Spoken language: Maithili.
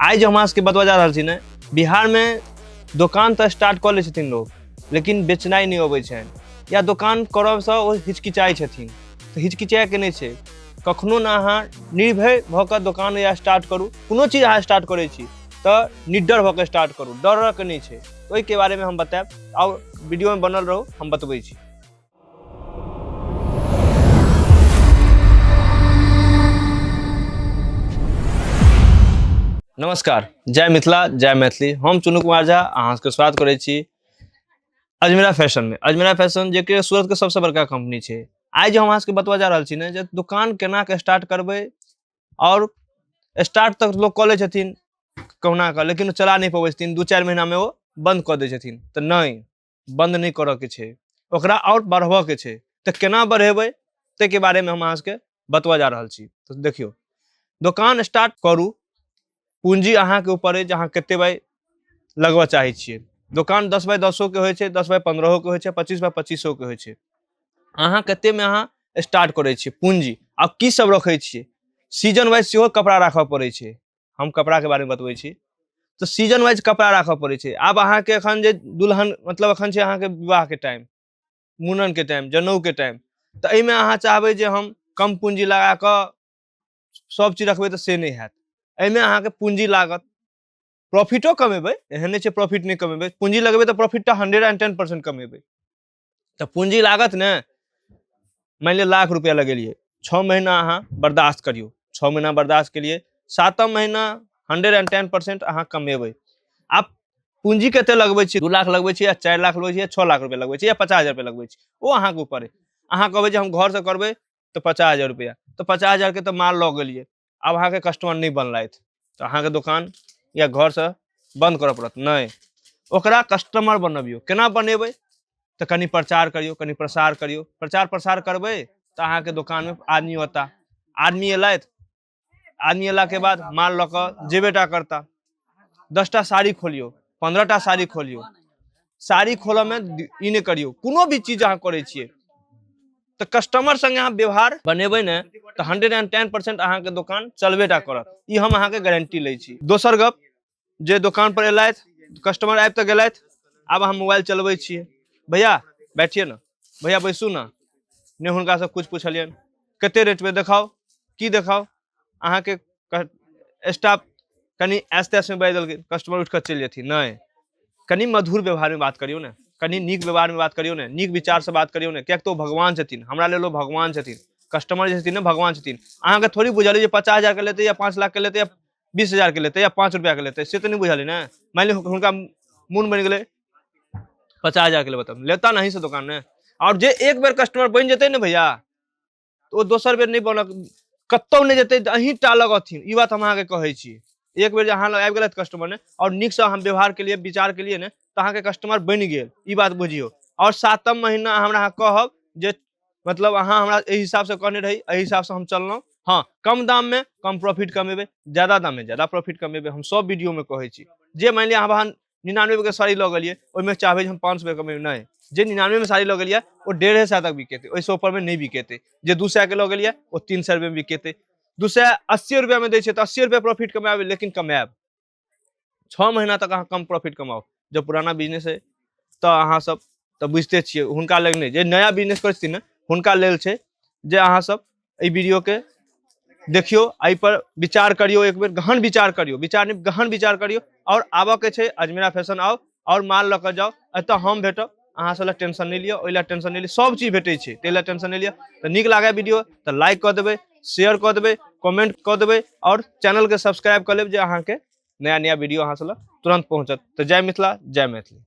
आज जो हमरा सबके बतवा जा रहल छी ने, बिहार में दुकान तो स्टार्ट कर ले छथिन लोग, लेकिन बेचनाइ नहीं अबै छनि, या दुकान करब से ओ हिचकिचाइ छथिन। तो हिचकिचाए के नहीं छै, कखनो ना अहाँ निर्भय भऽ कऽ दुकान या स्टार्ट करू। कोनो चीज अहाँ स्टार्ट करै छी तऽ निडर भऽ कऽ स्टार्ट करू, डर के नहीं छै। तो ओहि के बारे में हम बताएब, और वीडियो में बनल रहू, हम बतबै छी। नमस्कार, जय मिथिला, जय मैथिली। हम चुनू कुमार झा अहाँ के स्वागत करै छी अजमेरा फैशन में। अजमेरा फैशन जे सूरत के सबसे बड़का कंपनी छै। आज हम अहाँ के बतवा जा रहल छी ने, जे दुकान केना के स्टार्ट करबै, और स्टार्ट तक लोग कऽ लै छथिन कहुना कऽ, लेकिन चला नहीं पबै छथिन। 2-4 महीना में वो बंद कऽ दै छथिन। तो नहीं, बंद नहीं करऽ के छै, ओकरा और बढ़बऽ के छै। तो केना बढ़ेबै ते के बारे में हम अहाँ के बतवा जा रहल छी। तो देखियो, दुकान स्टार्ट करू, पूंजी अहाँ के ऊपर है, अहाँ कते बाई लगवा चाहे छियै। दुकान 10 बाई 10 के होय छै, 10 बाई 15 के होय छै, 25 बाई 25 के होय छै। अहाँ कते में अहाँ स्टार्ट करै छियै पूंजी। अब की सब रखै छियै, सीजन वाइज सेहो कपड़ा राखऽ पड़ै छै। हम कपड़ा के बारे में बतबै छी। तो सीजन वाइज कपड़ा राखऽ पड़ै छै। आब अहाँ के एखन जे दुल्हन, मतलब एखन छै अहाँ के विवाह के टाइम, मुंडन के टाइम, जनऊ के टाइम, तो एहि में अहाँ चाहबै जे हम कम पूंजी लगा कऽ सब चीज रखबै, तो से नहीं हैत। एहिमे अहाँके पूंजी लागत, प्रॉफिटो कमेबै, एहन नहीं छै प्रॉफिट नहीं कमेबै। पूंजी लगेबै तो प्रॉफिट 110% कमेबै। तो पूंजी लागत ने, मान लिअ लाख रुपया लगेलिए, 6 महीना अहाँ बर्दाश्त करियो, 6 महीना बर्दाश्त केलिए, 7म महीना 110% अहाँ कमेबै। आप पूंजी कते लगबै छी, 2 लाख लगबै छी, या 4 लाख लगबै छी, या 6 लाख रुपया लगबै छी, या 50,000 रुपया लगबै छी, ओ अहाँ के ऊपर है। अहाँ कहबै जे हम घर से करबै तो 50,000 रुपया, तो 50,000 के तो माल लऽ गेलिए, अब अहाँ के कस्टमर नहीं बनलथि, तो अहाँ के दुकान या घर से बंद करऽ पड़त। नहीं, ओकरा कस्टमर बनबियो। केना बनेबै, तो कनी प्रचार करियो, कनी प्रसार करियो। प्रचार प्रसार करबै तो अहाँ के दुकान में आदमी होता, आदमी एलथि, आदमी एला के बाद माल लऽ कऽ जेबेटा करता। 10टा साड़ी खोलियो, 15टा साड़ी खोलियो। साड़ी खोलऽ में ई नहीं करियो, कोनो भी चीज अहाँ करै छियै तो कस्टमर संगे अहाँ व्यवहार बनेबै ने, तो 110% अहाँ के दुकान चलबेटा करत। ई हम अहाँ के गारंटी लै छी। दोसर गप, जे दुकान पर एलथि, कस्टमर आबि तऽ गेलथि, आब अहाँ मोबाइल चलबै छियै, भैया बैठिए ना, भैया बैसू ना, नहीं हुनका से कुछ पूछलियन, कते रेट में देखाओ, की देखाओ। अहाँ के स्टाफ कनी ऐस-तैस में बाजि देलकै, कस्टमर उठ कऽ चलि जेथिन। नहीं, कनी मधुर व्यवहार में बात करियो ने, कनी नीक व्यवहार में बात करियो ने, नीक विचार से बात करियो ने, कियाक तो भगवान छथिन, हमरा लेल ओ भगवान छथिन। कस्टमर जे छथिन ने, भगवान छथिन। अहाँ के थोड़ी बुझल जे 50,000 के लेते, या 5 लाख के लेते, या 20,000 के लेते, या 5 रुपया के लेते, से तो नहीं बुझल ने। मान ली हुनका मून बन गेलै 50,000 के लेते, लेता नहीं से दुकान ने। और जे एक बेर कस्टमर बन जेतै ने भैया, तो ओ दोसर बेर नहीं बनक, कतौ नहीं जेतै, अहीं टा लगथिन। ई बात हम अहाँ के कहै छी। एक बेर अहाँ लग आबि गेलथि कस्टमर ने, और नीक से हम व्यवहार के लिए, विचार के लिए ने, तो अहाँ के कस्टमर बन गेल, ई बात बुझियो। और 7म महीना हमरा कहब जे, मतलब अहाँ हमरा एहि हिसाब से कहने रही, एहि हिसाब से हम चललहुं। हाँ, कम दाम में कम प्रॉफिट कमेबै, ज्यादा दाम में ज्यादा प्रॉफिट कमेबै। हम सब वीडियो में कहै छी। जे मान लिअ अहाँ 99 के साड़ी लऽ गेलिए, ओहिमे चाहबै हम 500 रुपया कमेबै, नहीं। जे 99 में साड़ी लऽ गेलिए, वो 150 तक बिकेतै, ओहिसँ ऊपर में नहीं बिकेतै। जे 200 के लऽ गेलिए, वो 300 रुपया में बिकेतै। 280 रुपया में दै छै, तो 80 रुपया प्रॉफिट कमाबै, लेकिन कमाएब 6 महीना तक अहाँ कम प्रॉफिट कमाओ। जब पुराना बिजनेस है तो अहाँ सब तो बुझते छियै, हुनका लेल नहीं, जे नया बिजनेस करै छथिन ने, हुनका लेल छै जे अहाँ सब एहि वीडियो के देखियो, एहि पर विचार करियो, एक बेर गहन विचार करियो, विचार नहीं गहन विचार करियो, और आबऽ के छै अजमेरा फैशन आओ, और माल लऽ कऽ जाओ। एतऽ हम भेटब, अहाँ सब टेंशन नहीं लियो, ओइ ला टेंशन नहीं लियो, सब चीज भेटै छै, तै ला टेंशन नहीं लियो। तो नीक लागे वीडियो तो लाइक कऽ देबै, शेयर कऽ देबै, कमेंट कऽ देबै, और चैनल के सब्सक्राइब कऽ लेब, जे अहाँ के नया नया वीडियो अहाँ सब लग तुरंत पहुंचत। तो जय मिथिला, जय मैथिली।